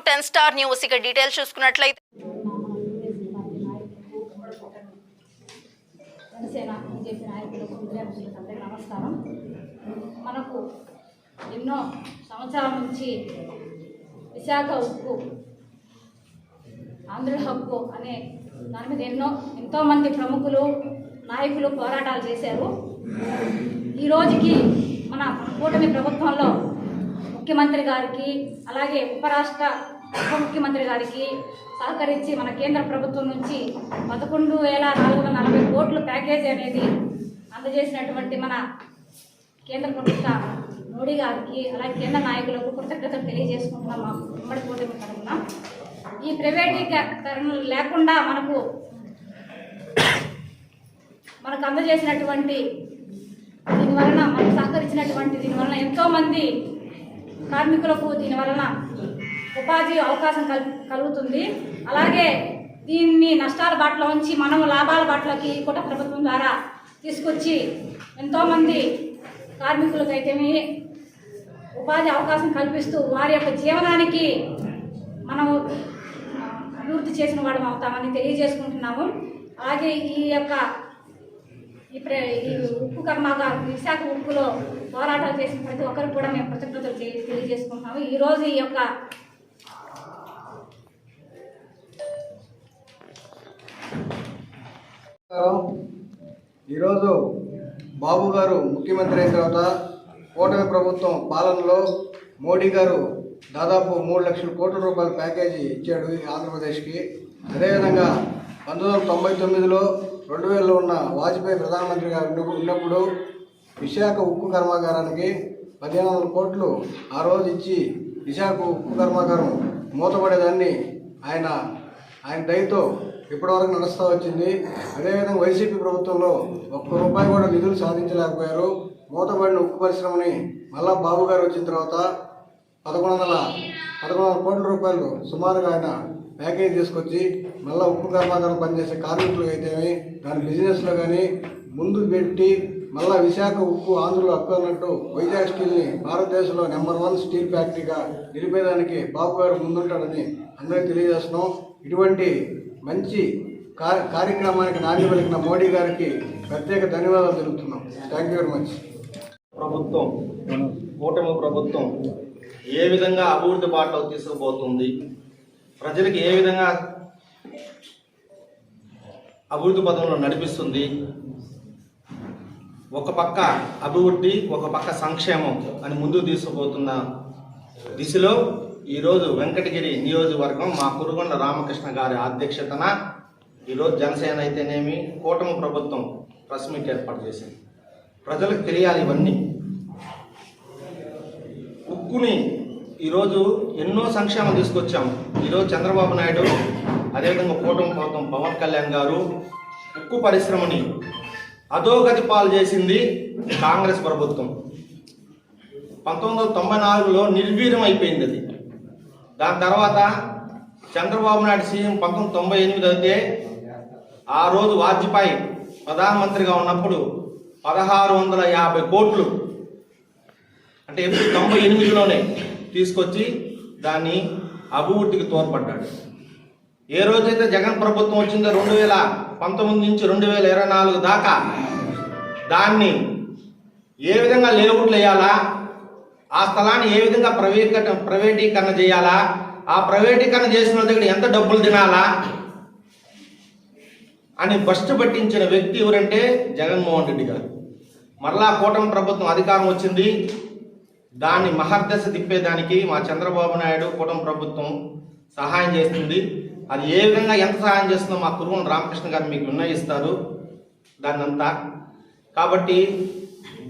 10 Star news. ఇక details చూసుకున్నట్లయితే నమస్కారం. మనకు ఎన్నో సంవత్సరాల నుంచి విశాఖ ఉక్కు ఆంధ్ర హక్కు అనే దాని మీద ఎంతోమంది ప్రముఖులు నాయకులు పోరాటాలు చేశారు. ఈ రోజుకి మన కూటమి ప్రభుత్వంలో ముఖ్యమంత్రి గారికి అలాగే ఉప ముఖ్యమంత్రి గారికి సహకరించి మన కేంద్ర ప్రభుత్వం నుంచి 11,440 కోట్ల ప్యాకేజీ అనేది అందజేసినటువంటి మన కేంద్ర ప్రభుత్వ మోడీ గారికి అలాగే కేంద్ర నాయకులకు కృతజ్ఞతలు తెలియజేసుకుంటున్నాం. మా ఉమ్మడి కూటమి తరఫున ఈ ప్రైవేటీకరణ లేకుండా మనకు అందజేసినటువంటి దీనివలన మనకు సహకరించినటువంటి దీనివలన ఎంతోమంది కార్మికులకు దీనివలన ఉపాధి అవకాశం కలుగుతుంది. అలాగే దీన్ని నష్టాల బాటలో ఉంచి మనం లాభాల బాటలోకి కూట ప్రభుత్వం ద్వారా తీసుకొచ్చి ఎంతోమంది కార్మికులకైతేమి ఉపాధి అవకాశం కల్పిస్తూ వారి యొక్క జీవనానికి మనం అభివృద్ధి చేసిన వాడు అవుతామని తెలియజేసుకుంటున్నాము. అలాగే ఈ ఉక్కు కర్మాగారం విశాఖ ఉక్కులో పోరాటాలు చేసిన ప్రతి ఒక్కరికి కూడా మేము కృతజ్ఞతలు తెలియజేసుకుంటున్నాము. ఈరోజు ఈరోజు బాబు గారు ముఖ్యమంత్రి అయిన తర్వాత కూటమి ప్రభుత్వం పాలనలో మోడీ గారు దాదాపు 3 లక్షల కోట్ల రూపాయల ప్యాకేజీ ఇచ్చాడు ఆంధ్రప్రదేశ్కి. అదేవిధంగా 1999లో 2000లో ఉన్న వాజ్పేయి ప్రధానమంత్రి గారు ఉన్నప్పుడు విశాఖ ఉక్కు కర్మాగారానికి 1500 కోట్లు ఆ రోజు ఇచ్చి విశాఖ ఉక్కు కర్మాగారం మూతపడేదాన్ని ఆయన దయతో ఇప్పటివరకు నడుస్తూ వచ్చింది. అదేవిధంగా వైసీపీ ప్రభుత్వంలో ₹1 కూడా నిధులు సాధించలేకపోయారు. మూతపడిన ఉక్కు పరిశ్రమని మళ్ళా బాబు గారు వచ్చిన తర్వాత 1100 కోట్ల రూపాయలు సుమారుగా ఆయన ప్యాకేజ్ తీసుకొచ్చి మళ్ళీ ఉక్కు కర్మాగారం పనిచేసే కార్మికులు అయితేమి దాని బిజినెస్లో కానీ ముందు పెట్టి మళ్ళీ విశాఖ ఉక్కు ఆంధ్రలో హక్కు అన్నట్టు వైజాగ్ స్టీల్ని భారతదేశంలో నెంబర్ 1 స్టీల్ ఫ్యాక్టరీగా నిలిపేదానికి బాబు గారు ముందుంటాడని అందరికీ తెలియజేస్తున్నాం. ఇటువంటి మంచి కార్యక్రమానికి నాంది పలికిన మోడీ గారికి ప్రత్యేక ధన్యవాదాలు తెలుపుతున్నాం. Thank you very much. కూటమి ప్రభుత్వం ఏ విధంగా అభివృద్ధి బాటలో తీసుకుపోతుంది, ప్రజలకు ఏ విధంగా అభివృద్ధి పదంలో నడిపిస్తుంది, ఒక పక్క అభివృద్ధి ఒక పక్క సంక్షేమం అని ముందుకు తీసుకుపోతున్న దిశలో ఈరోజు వెంకటగిరి నియోజకవర్గం మా కురుగొండ రామకృష్ణ గారి అధ్యక్షతన ఈరోజు జనసేన అయితేనేమి కూటమి ప్రభుత్వం ప్రెస్ మీట్ ఏర్పాటు చేసింది. ప్రజలకు తెలియాలి ఇవన్నీ. ఉక్కుని ఈరోజు ఎన్నో సంక్షేమం తీసుకొచ్చాము. ఈరోజు చంద్రబాబు నాయుడు అదేవిధంగా కూటమి ప్రభుత్వం పవన్ కళ్యాణ్ గారు ఉక్కు పరిశ్రమని అధోగతి పాలు చేసింది కాంగ్రెస్ ప్రభుత్వం. 1994లో నిర్వీర్యం అయిపోయింది అది. దాని తర్వాత చంద్రబాబు నాయుడు సీఎం 1998 అయితే ఆ రోజు వాజ్పేయి ప్రధానమంత్రిగా ఉన్నప్పుడు 1650 కోట్లు అంటే ఎప్పుడు 98లోనే తీసుకొచ్చి దాన్ని అభివృద్ధికి తోడ్పడ్డాడు. ఏ రోజైతే జగన్ ప్రభుత్వం వచ్చిందో 2019 నుంచి 2024 దాకా దాన్ని ఏ విధంగా లేఅవుట్లు వేయాలా, ఆ స్థలాన్ని ఏ విధంగా ప్రైవేటీకరణ చేయాలా, ఆ ప్రైవేటీకరణ చేసిన దగ్గర ఎంత డబ్బులు తినాలా అని బస్టు పట్టించిన వ్యక్తి ఎవరంటే జగన్మోహన్ రెడ్డి గారు. మరలా కూటమి ప్రభుత్వం అధికారం వచ్చింది. దాన్ని మహర్దశ తిప్పేదానికి మా చంద్రబాబు నాయుడు కూటమి ప్రభుత్వం సహాయం చేస్తుంది. అది ఏ విధంగా ఎంత సహాయం చేస్తుందో మా కురుగొండ రామకృష్ణ గారు మీకు నిర్ణయిస్తారు దాన్నంతా. కాబట్టి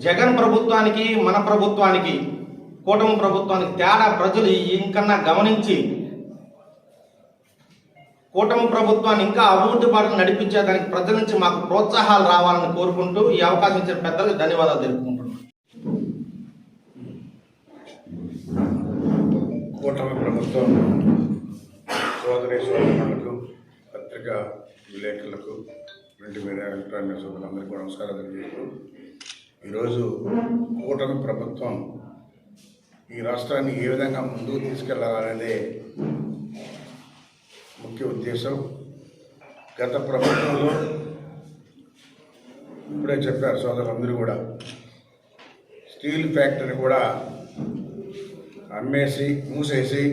జగన్ ప్రభుత్వానికి మన ప్రభుత్వానికి కూటమి ప్రభుత్వానికి తేడా ప్రజలు ఇంకన్నా గమనించి కూటమి ప్రభుత్వాన్ని ఇంకా అభివృద్ధి బాటలు నడిపించేదానికి ప్రజల నుంచి మాకు ప్రోత్సాహాలు రావాలని కోరుకుంటూ ఈ అవకాశం ఇచ్చిన పెద్దలకు ధన్యవాదాలు తెలుపుకుంటున్నాను. కూటమి ప్రభుత్వం సోదరులకు పత్రికా విలేకరులకు ప్రింట్ మీడియా ఎలక్ట్రానిక్ సోదరులందరికీ కూడా నమస్కారాలు తెలియజేస్తూ ఈరోజు కూటమి ప్రభుత్వం ఈ రాష్ట్రాన్ని ఏ విధంగా ముందుకు తీసుకెళ్లాలనేదే ముఖ్య ఉద్దేశం. గత ప్రభుత్వంలో ఇప్పుడే చెప్పారు సోదరులందరూ కూడా, స్టీల్ ఫ్యాక్టరీ కూడా అమ్మేసి మూసేసి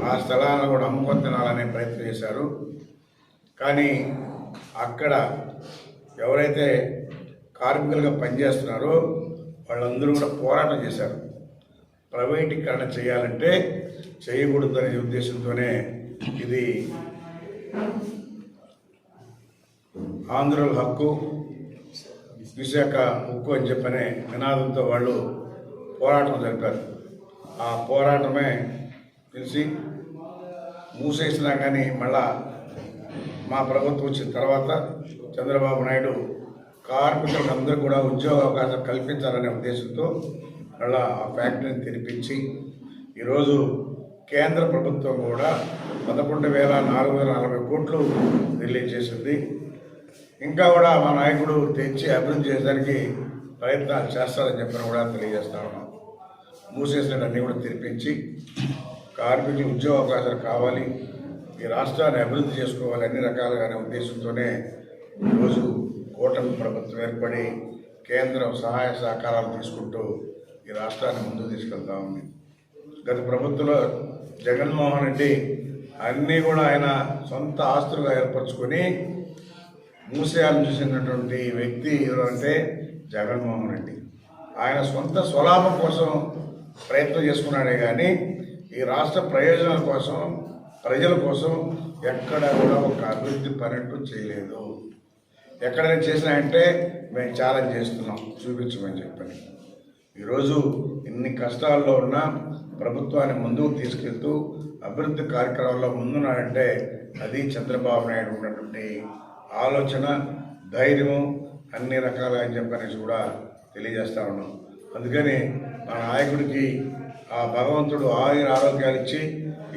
ఆ స్థలాలను కూడా అమ్ముకొని తినాలనే ప్రయత్నం చేశారు. కానీ అక్కడ ఎవరైతే కార్మికులుగా పనిచేస్తున్నారో వాళ్ళందరూ కూడా పోరాటం చేశారు. ప్రైవేటీకరణ చేయాలంటే చేయకూడదనే ఉద్దేశంతోనే ఇది ఆంధ్రుల హక్కు, విశాఖ హక్కు అని చెప్పనే నినాదంతో వాళ్ళు పోరాటం జరిపారు. ఆ పోరాటమే తెలిసి మూసేసినా కానీ మళ్ళా మా ప్రభుత్వం వచ్చిన తర్వాత చంద్రబాబు నాయుడు కార్మికులందరూ కూడా ఉద్యోగ అవకాశం కల్పించాలనే ఉద్దేశంతో మళ్ళా ఆ ఫ్యాక్టరీని తెరిపించి ఈరోజు కేంద్ర ప్రభుత్వం కూడా 11,440 కోట్లు రిలీజ్ చేసింది. ఇంకా కూడా మా నాయకుడు తెచ్చి అభివృద్ధి చేయడానికి ప్రయత్నాలు చేస్తారని చెప్పని కూడా తెలియజేస్తా ఉన్నాం. మూసేసినవన్నీ కూడా తెరిపించి కార్మికులు ఉద్యోగ అవకాశాలు కావాలి, ఈ రాష్ట్రాన్ని అభివృద్ధి చేసుకోవాలి అన్ని రకాలుగానే ఉద్దేశంతోనే ఈరోజు కూటమి ప్రభుత్వం ఏర్పడి కేంద్రం సహాయ సహకారాలు తీసుకుంటూ ఈ రాష్ట్రాన్ని ముందుకు తీసుకెళ్తా ఉంది. గత ప్రభుత్వంలో జగన్మోహన్ రెడ్డి అన్నీ కూడా ఆయన సొంత ఆస్తులుగా ఏర్పరచుకొని మూసేయాలని చూసినటువంటి వ్యక్తి ఎవరంటే జగన్మోహన్ రెడ్డి. ఆయన సొంత స్వలాభం కోసం ప్రయత్నం చేసుకున్నాడే కానీ ఈ రాష్ట్ర ప్రయోజనాల కోసం, ప్రజల కోసం ఎక్కడ కూడా ఒక అభివృద్ధి పనిట్టు చేయలేదు. ఎక్కడైనా చేసినాయంటే మేము ఛాలెంజ్ చేస్తున్నాం, చూపించమని చెప్పని. ఈరోజు ఇన్ని కష్టాల్లో ఉన్న ప్రభుత్వాన్ని ముందుకు తీసుకెళ్తూ అభివృద్ధి కార్యక్రమాల్లో ముందున్నాడంటే అది చంద్రబాబు నాయుడు ఉన్నటువంటి ఆలోచన, ధైర్యము అన్ని రకాలు అని చెప్పనేసి కూడా తెలియజేస్తా ఉన్నాం. అందుకని మా నాయకుడికి ఆ భగవంతుడు ఆరోగ్యాలు ఇచ్చి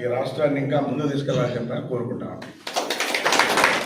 ఈ రాష్ట్రాన్ని ఇంకా ముందుకు తీసుకెళ్ళాలని చెప్పని కోరుకుంటాను.